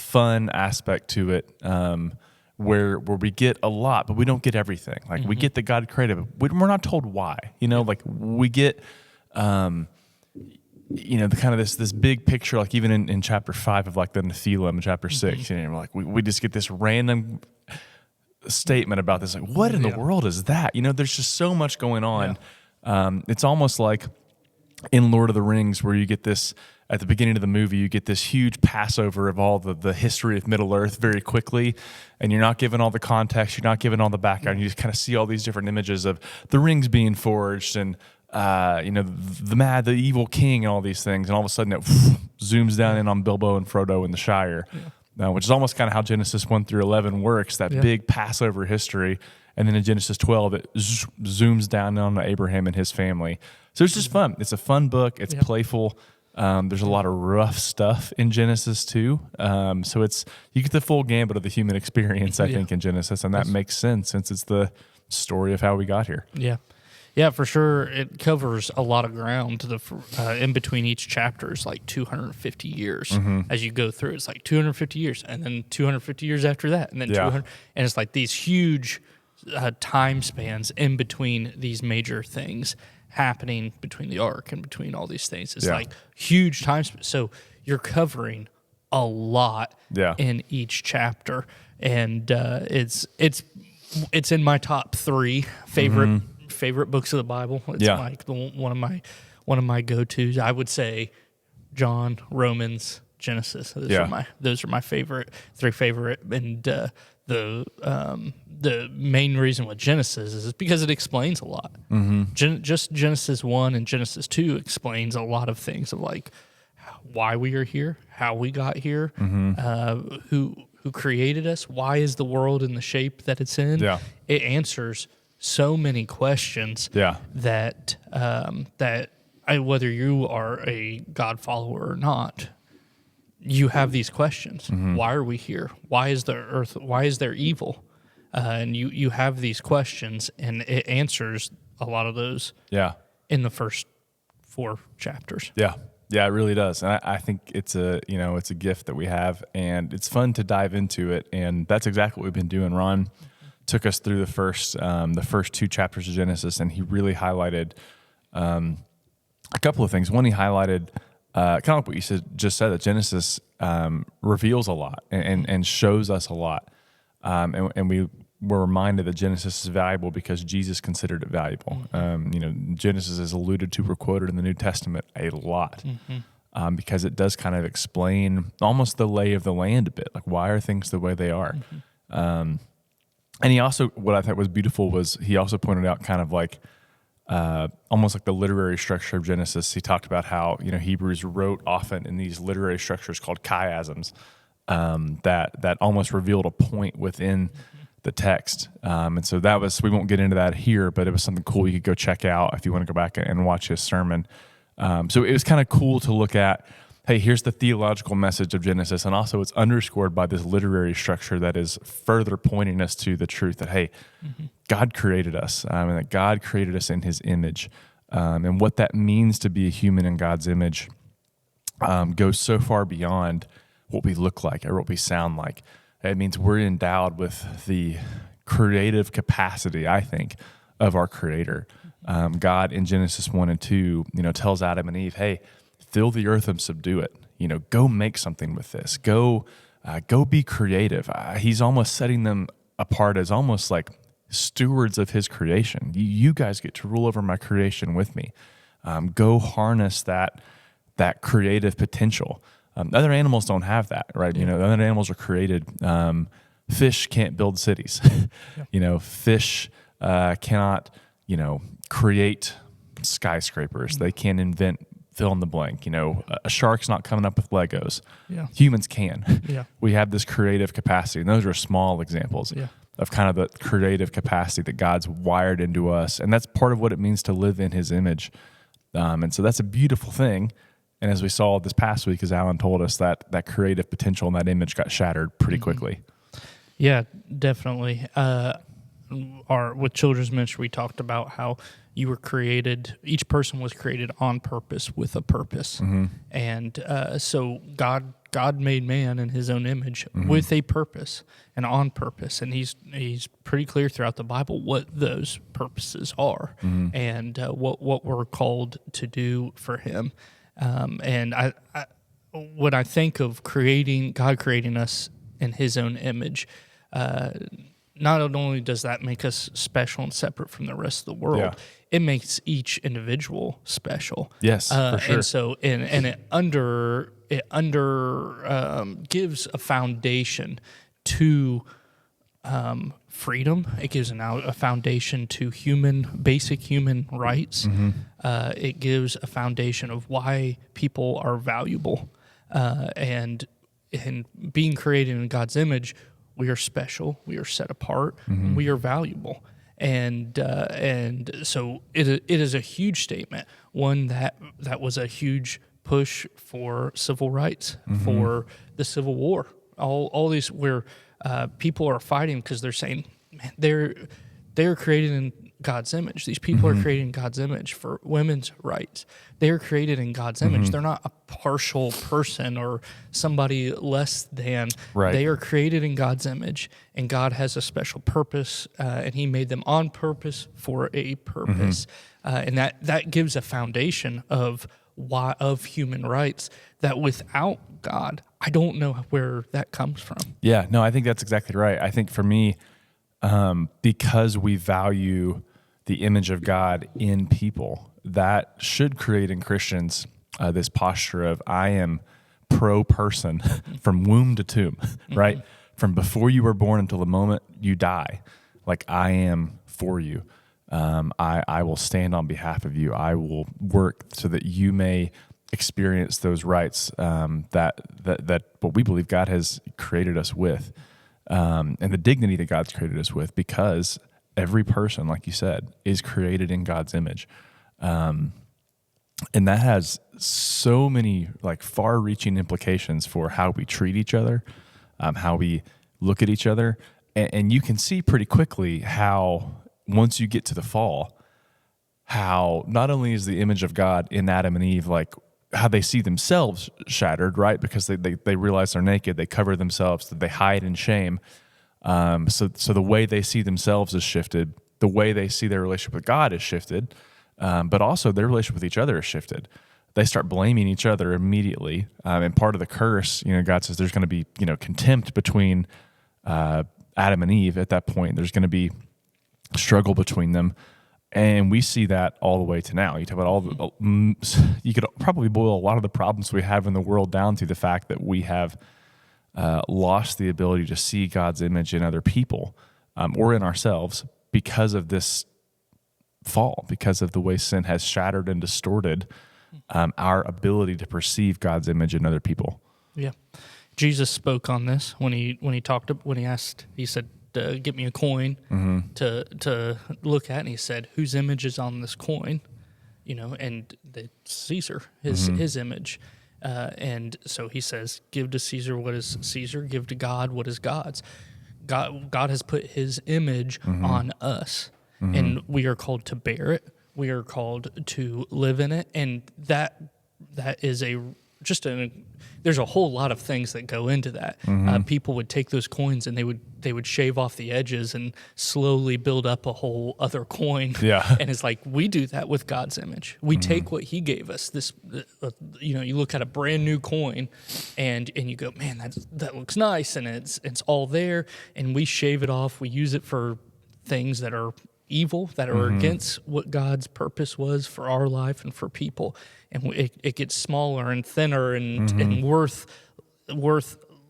fun aspect to it, where we get a lot, but we don't get everything. Like we get that God created, but we're not told why. Like we get, the kind of this big picture, like even in chapter 5 of like the Nephilim in chapter 6, like we just get this random statement about this. Like, what in the world is that? There's just so much going on. It's almost like in Lord of the Rings, where you get this at the beginning of the movie, you get this huge Passover of all the history of Middle Earth very quickly, and you're not given all the context, you're not given all the background. You just kind of see all these different images of the rings being forged, and the evil king, and all these things, and all of a sudden it zooms down in on Bilbo and Frodo in the Shire, which is almost kind of how Genesis 1 through 11 works. That big Passover history. And then in Genesis 12, it zooms down on Abraham and his family. So it's just fun. It's a fun book. It's playful. There's a lot of rough stuff in Genesis too. So you get the full gambit of the human experience, I think, in Genesis, and that makes sense since it's the story of how we got here. Yeah. Yeah, for sure. It covers a lot of ground. In between each chapter is like 250 years. As you go through, it's like 250 years, and then 250 years after that, and then 200. And it's like these huge time spans in between these major things happening between the ark and between all these things. It's like huge time spans. So you're covering a lot in each chapter, and it's in my top 3 favorite books of the Bible. It's like one of my go-tos. I would say John, Romans, Genesis. Those are my 3 favorite. And the main reason with Genesis is because it explains a lot. Just Genesis 1 and Genesis 2 explains a lot of things of like why we are here, how we got here, who created us, why is the world in the shape that it's in. It answers so many questions that whether you are a God follower or not, you have these questions. Why are we here? Why is the earth? Why is there evil? And you have these questions, and it answers a lot of those. In the first 4 chapters. Yeah, it really does, and I think it's a gift that we have, and it's fun to dive into it, and that's exactly what we've been doing. Ron took us through the first 2 chapters of Genesis, and he really highlighted a couple of things. One, he highlighted kind of like what you just said, that Genesis reveals a lot and shows us a lot. And we were reminded that Genesis is valuable because Jesus considered it valuable. Genesis is alluded to or quoted in the New Testament a lot because it does kind of explain almost the lay of the land a bit. Like, why are things the way they are? And he also, what I thought was beautiful was he also pointed out kind of like almost like the literary structure of Genesis. He talked about how Hebrews wrote often in these literary structures called chiasms that almost revealed a point within the text. And so we won't get into that here, but it was something cool you could go check out if you want to go back and watch his sermon. So it was kind of cool to look at, hey, here's the theological message of Genesis, and also it's underscored by this literary structure that is further pointing us to the truth that, hey, God created us, and that God created us in his image. And what that means to be a human in God's image goes so far beyond what we look like or what we sound like. It means we're endowed with the creative capacity, I think, of our Creator. God in Genesis 1 and 2, tells Adam and Eve, hey, fill the earth and subdue it. Go make something with this. Go be creative. He's almost setting them apart as almost like stewards of his creation. You guys get to rule over my creation with me. Go harness that creative potential. Other animals don't have that, right? Other animals are created. Fish can't build cities. Fish cannot, create skyscrapers. They can't invent fill in the blank. A shark's not coming up with Legos. Humans can. We have this creative capacity, and those are small examples of kind of the creative capacity that God's wired into us, and that's part of what it means to live in his image. And so that's a beautiful thing. And as we saw this past week, as Alan told us, that creative potential and that image got shattered pretty quickly. Yeah, definitely. With children's ministry, we talked about how You were created. Each person was created on purpose with a purpose, and so God made man in His own image with a purpose and on purpose, and He's pretty clear throughout the Bible what those purposes are and what we're called to do for Him. And I when I think of God creating us in His own image, not only does that make us special and separate from the rest of the world, it makes each individual special. Yes, for sure. And so, and it gives a foundation to freedom. It gives a foundation to basic human rights. It gives a foundation of why people are valuable. And being created in God's image, we are special, we are set apart, and we are valuable. And so it is a huge statement, one that was a huge push for civil rights, for the Civil War, all these where people are fighting because they're saying, man, they're created in God's image. These people are created in God's image for women's rights. They are created in God's image. They're not a partial person or somebody less than. Right. They are created in God's image, and God has a special purpose, and He made them on purpose for a purpose. And that gives a foundation of human rights that without God, I don't know where that comes from. Yeah, no, I think that's exactly right. I think for me, because we value the image of God in people, that should create in Christians this posture of I am pro-person from womb to tomb, right? From before you were born until the moment you die, like I am for you. I will stand on behalf of you. I will work so that you may experience those rights that what we believe God has created us with, and the dignity that God's created us with, because every person, like you said, is created in God's image. And that has so many like far-reaching implications for how we treat each other, how we look at each other. And you can see pretty quickly how, once you get to the fall, how not only is the image of God in Adam and Eve, like how they see themselves shattered, right? Because they realize they're naked, they cover themselves, they hide in shame. So the way they see themselves is shifted. The way they see their relationship with God is shifted, but also their relationship with each other is shifted. They start blaming each other immediately, and part of the curse, God says there's going to be, contempt between Adam and Eve at that point. There's going to be struggle between them, and we see that all the way to now. You talk about you could probably boil a lot of the problems we have in the world down to the fact that we have lost the ability to see God's image in other people or in ourselves because of this fall, because of the way sin has shattered and distorted our ability to perceive God's image in other people. Yeah, Jesus spoke on this when he asked. He said, "Get me a coin to look at," and he said, "Whose image is on this coin?" And it's Caesar, his image. And so he says, give to Caesar what is Caesar, give to God what is God's. God has put His image on us, and we are called to bear it. We are called to live in it, and that is there's a whole lot of things that go into that. People would take those coins and they would shave off the edges and slowly build up a whole other coin. Yeah. And it's like, we do that with God's image. We take what He gave us. You look at a brand new coin and you go, man, that looks nice, and it's all there, and we shave it off. We use it for things that are evil, that are against what God's purpose was for our life and for people, and it gets smaller and thinner and worth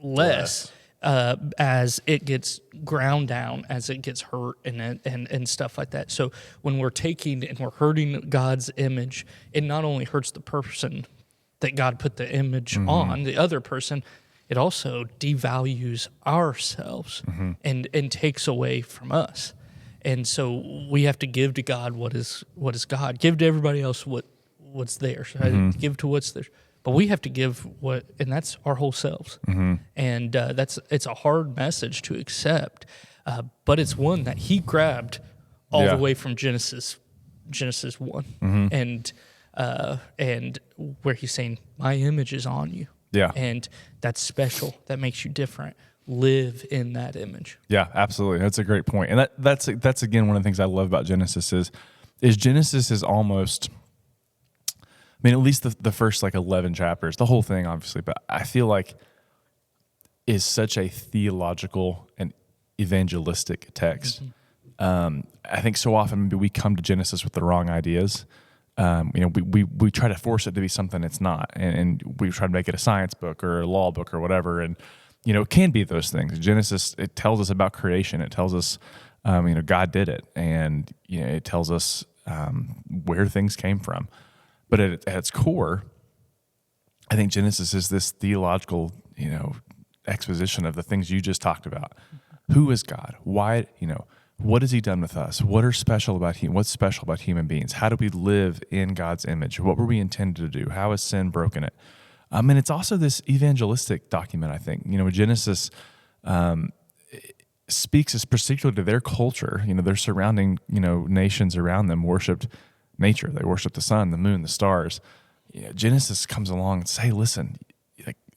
less as it gets ground down, as it gets hurt and stuff like that. So when we're taking and we're hurting God's image, it not only hurts the person that God put the image on, the other person, it also devalues ourselves and takes away from us. And so we have to give to God what is God. Give to everybody else what's theirs. Give to what's theirs. But we have to give and that's our whole selves. And it's a hard message to accept, but it's one that He grabbed all the way from Genesis Genesis 1, and where he's saying, my image is on you. Yeah. And that's special. That makes you different. Live in that image. Yeah, absolutely. That's a great point. And that's again, one of the things I love about Genesis is Genesis is almost, I mean, at least the first like 11 chapters, the whole thing, obviously, but I feel like is such a theological and evangelistic text. I think so often maybe we come to Genesis with the wrong ideas. We try to force it to be something it's not, and we try to make it a science book or a law book or whatever. And it can be those things. Genesis, it tells us about creation. It tells us, God did it, and it tells us where things came from. But at its core, I think Genesis is this theological, exposition of the things you just talked about. Who is God? Why? What has he done with us? What are special about him? What's special about human beings? How do we live in God's image? What were we intended to do? How has sin broken it? And it's also this evangelistic document, I think. Genesis speaks particularly to their culture. Their surrounding, nations around them worshiped nature. They worshiped the sun, the moon, the stars. Genesis comes along and says, hey, listen,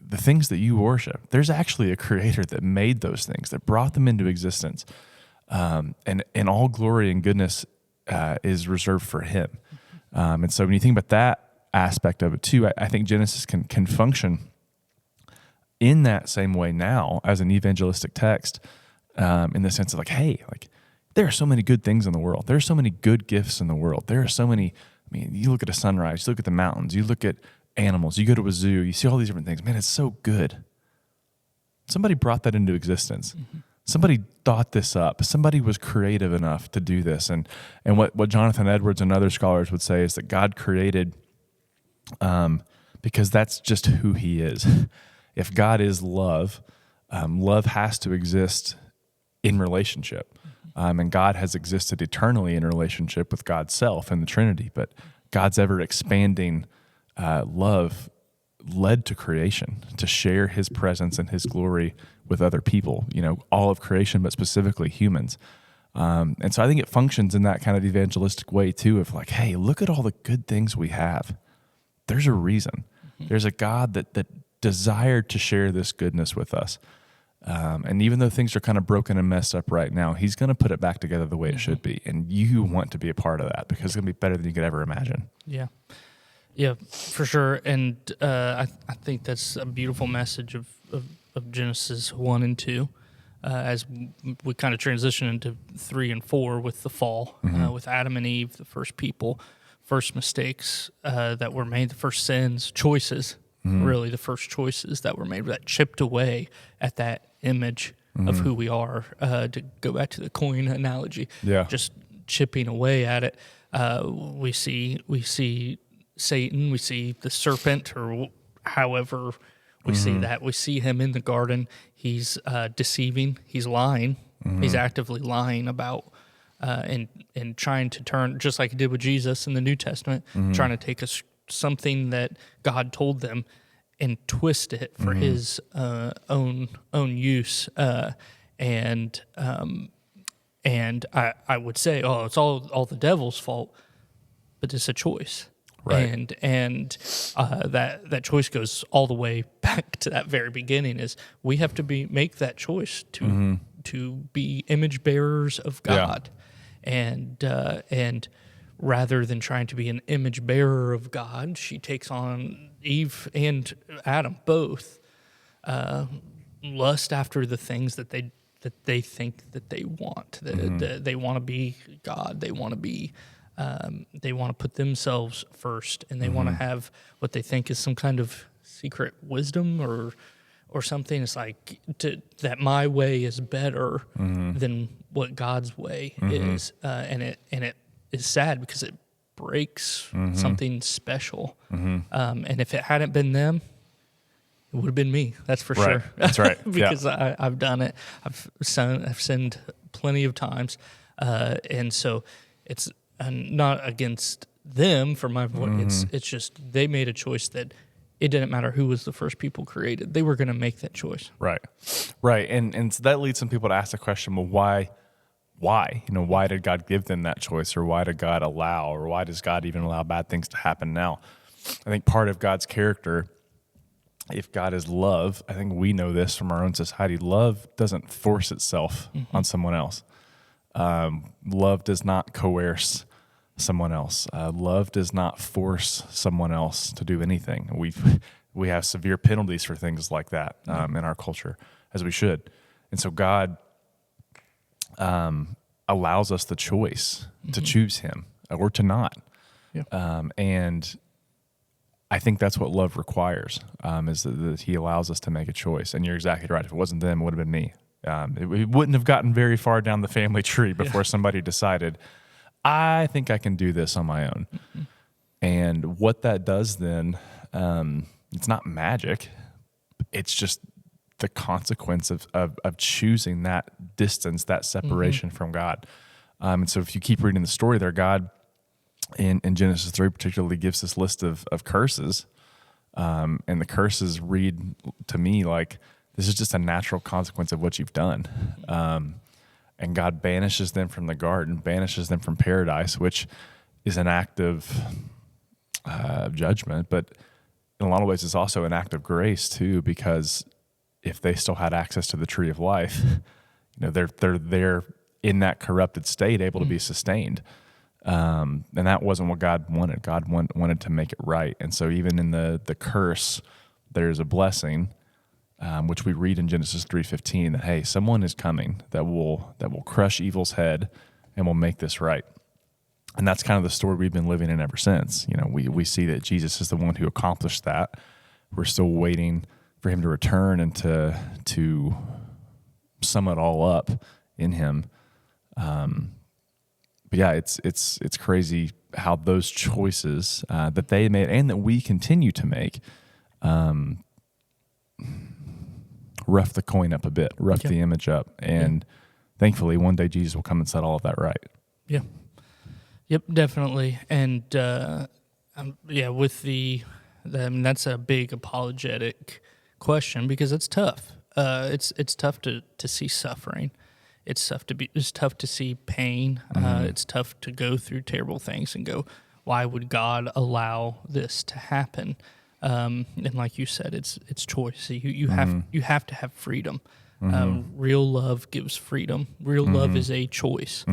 the things that you worship, there's actually a creator that made those things, that brought them into existence. And all glory and goodness is reserved for him. And so when you think about that aspect of it too, I think Genesis can function in that same way now as an evangelistic text, in the sense of hey, there are so many good things in the world. There are so many good gifts in the world. There are so many, you look at a sunrise, you look at the mountains, you look at animals, you go to a zoo, you see all these different things. Man, it's so good. Somebody brought that into existence. Somebody thought this up. Somebody was creative enough to do this. And what Jonathan Edwards and other scholars would say is that God created because that's just who he is. If God is love, love has to exist in relationship. And God has existed eternally in relationship with God's self and the Trinity. But God's ever expanding love led to creation, to share his presence and his glory with other people, all of creation, but specifically humans. And so I think it functions in that kind of evangelistic way too, of hey, look at all the good things we have. There's a reason. There's a God that desired to share this goodness with us. And even though things are kind of broken and messed up right now, he's going to put it back together the way it should be. And you want to be a part of that because it's going to be better than you could ever imagine. Yeah. Yeah, for sure. And I think that's a beautiful message of Genesis 1 and 2, as we kind of transition into 3 and 4 with the fall, with Adam and Eve, the first people, first mistakes that were made, the first sins, choices, really the first choices that were made that chipped away at that image of who we are. To go back to the coin analogy, just chipping away at it. We see Satan, we see the serpent, or however we see that. We see him in the garden. He's deceiving. He's lying. He's actively lying about and trying to turn, just like he did with Jesus in the New Testament, trying to take something that God told them and twist it for his own use. And I would say, it's all the devil's fault, but it's a choice. Right. And that choice goes all the way back to that very beginning. Is we have to make that choice to be image bearers of God, and rather than trying to be an image bearer of God, she takes on Eve and Adam both lust after the things that they think that they want. They want to be God. They want to be. They want to put themselves first, and they want to have what they think is some kind of secret wisdom or something. It's that my way is better than what God's way is, and it is sad because it breaks something special. And if it hadn't been them, it would have been me. That's for sure. That's right. Because I've done it. I've sinned plenty of times, and so it's. And not against them for my voice. It's just they made a choice that it didn't matter who was the first people created. They were going to make that choice. Right. And so that leads some people to ask the question, well, why? Why did God give them that choice, or why did God allow, or why does God even allow bad things to happen now? I think part of God's character, if God is love, I think we know this from our own society, love doesn't force itself on someone else. Love does not coerce someone else. Love does not force someone else to do anything. We have severe penalties for things like that in our culture, as we should. And so God allows us the choice to choose him or to not. Yeah. And I think that's what love requires, is that he allows us to make a choice. And you're exactly right. If it wasn't them, it would have been me. It wouldn't have gotten very far down the family tree before somebody decided, I think I can do this on my own. And what that does then, it's not magic. It's just the consequence of choosing that distance, that separation from God. And so if you keep reading the story there, God in Genesis 3 particularly gives this list of curses. And the curses read to me like this is just a natural consequence of what you've done. And God banishes them from the garden, banishes them from paradise, which is an act of judgment. But in a lot of ways, it's also an act of grace too, because if they still had access to the tree of life, they're in that corrupted state, able to be sustained. And that wasn't what God wanted. God wanted to make it right. And so even in the curse, there's a blessing, which we read in Genesis 3:15, that, hey, someone is coming that will crush evil's head and will make this right. And that's kind of the story we've been living in ever since. We see that Jesus is the one who accomplished that. We're still waiting for him to return and to sum it all up in him. But yeah, it's crazy how those choices that they made and that we continue to make rough the coin up a bit, rough the image up. And thankfully, one day Jesus will come and set all of that right. Yeah. Yep, definitely. And with that's a big apologetic question because it's tough. It's tough to see suffering. It's tough to see pain. It's tough to go through terrible things and go, why would God allow this to happen? And like you said, it's choice. You have to have freedom. Real love gives freedom. Real love is a choice.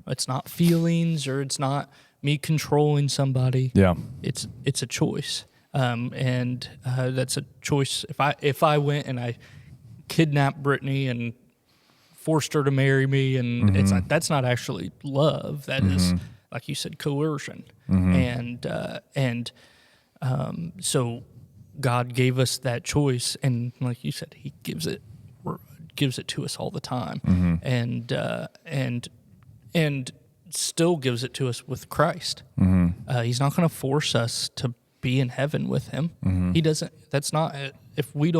It's not feelings or it's not me controlling somebody. Yeah, it's a choice. And that's a choice. If I went and I kidnapped Brittany and forced her to marry me, and that's not actually love. That is, like you said, coercion. And so God gave us that choice, and like you said, He gives it to us all the time, and still gives it to us with Christ. He's not going to force us to be in heaven with Him. He doesn't. That's not if we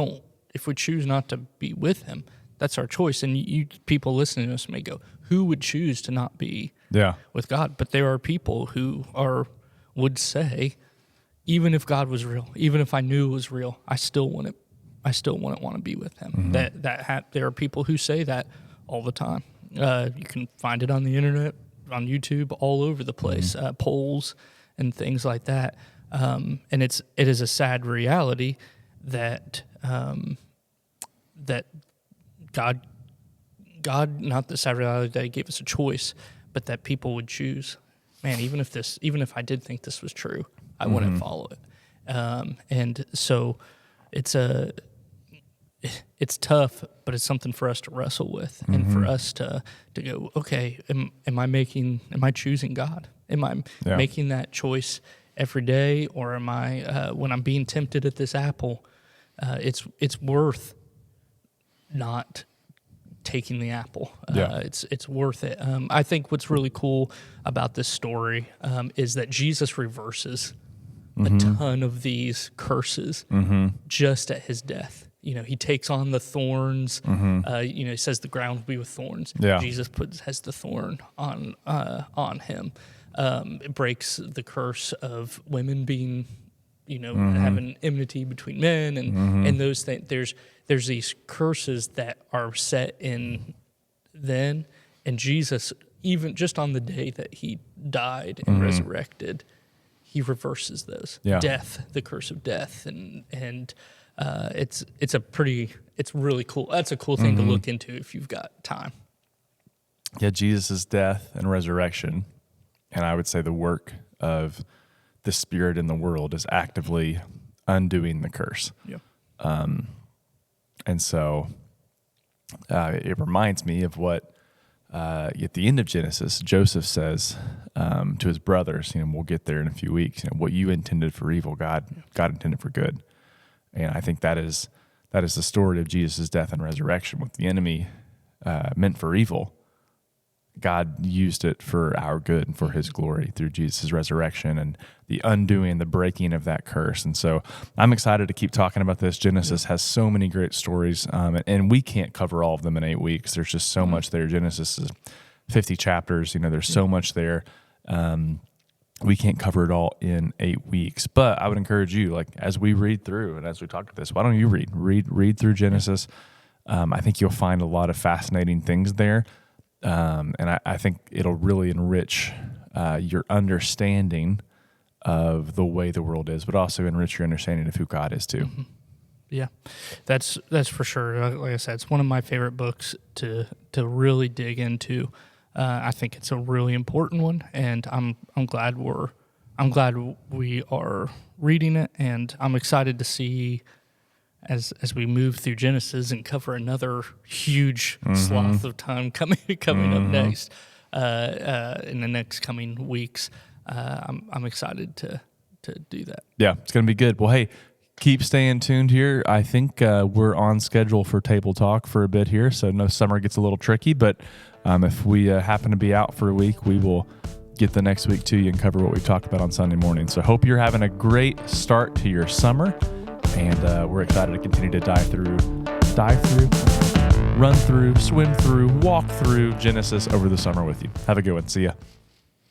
choose not to be with Him. That's our choice. And you people listening to us may go, who would choose to not be with God? But there are people who would say, even if God was real, even if I knew it was real, I still wouldn't want to be with Him. There are people who say that all the time. You can find it on the internet, on YouTube, all over the place, polls and things like that. And it is a sad reality that that God, not the sad reality that He gave us a choice, but that people would choose, man, even if I did think this was true, I wouldn't follow it. And so it's tough, but it's something for us to wrestle with and for us to go, okay, am I choosing God? Am I making that choice every day, or am I, when I'm being tempted at this apple, it's worth not taking the apple. It's worth it. I think what's really cool about this story is that Jesus reverses a ton of these curses just at His death. He takes on the thorns. He says the ground will be with thorns. Jesus has the thorn on Him. It breaks the curse of women being, having enmity between men and those things. There's these curses that are set in then, and Jesus even just on the day that he died and resurrected, he reverses those. Death, the curse of death, and it's really cool. That's a cool thing to look into if you've got time. Yeah, Jesus' death and resurrection, and I would say the work of the Spirit in the world is actively undoing the curse. Yeah. And so it reminds me of what at the end of Genesis, Joseph says to his brothers, we'll get there in a few weeks, what you intended for evil, God intended for good. And I think that is the story of Jesus' death and resurrection. What the enemy meant for evil, God used it for our good and for his glory through Jesus' resurrection and the undoing, the breaking of that curse. And so I'm excited to keep talking about this. Genesis has so many great stories, and we can't cover all of them in 8 weeks. There's just so much there. Genesis is 50 chapters. There's so much there. We can't cover it all in 8 weeks. But I would encourage you, as we read through and as we talk about this, why don't you read through Genesis? I think you'll find a lot of fascinating things there. And I think it'll really enrich your understanding of the way the world is, but also enrich your understanding of who God is too. Mm-hmm. Yeah, that's for sure. Like I said, it's one of my favorite books to really dig into. I think it's a really important one, and I'm glad we are reading it, and I'm excited to see as we move through Genesis and cover another huge swath of time coming up next in the next coming weeks. I'm excited to do that. Yeah, it's going to be good. Well, hey, keep staying tuned here. I think we're on schedule for Table Talk for a bit here, so no, summer gets a little tricky, but if we happen to be out for a week, we will get the next week to you and cover what we talked about on Sunday morning. So hope you're having a great start to your summer. And we're excited to continue to dive through, run through, swim through, walk through Genesis over the summer with you. Have a good one. See ya.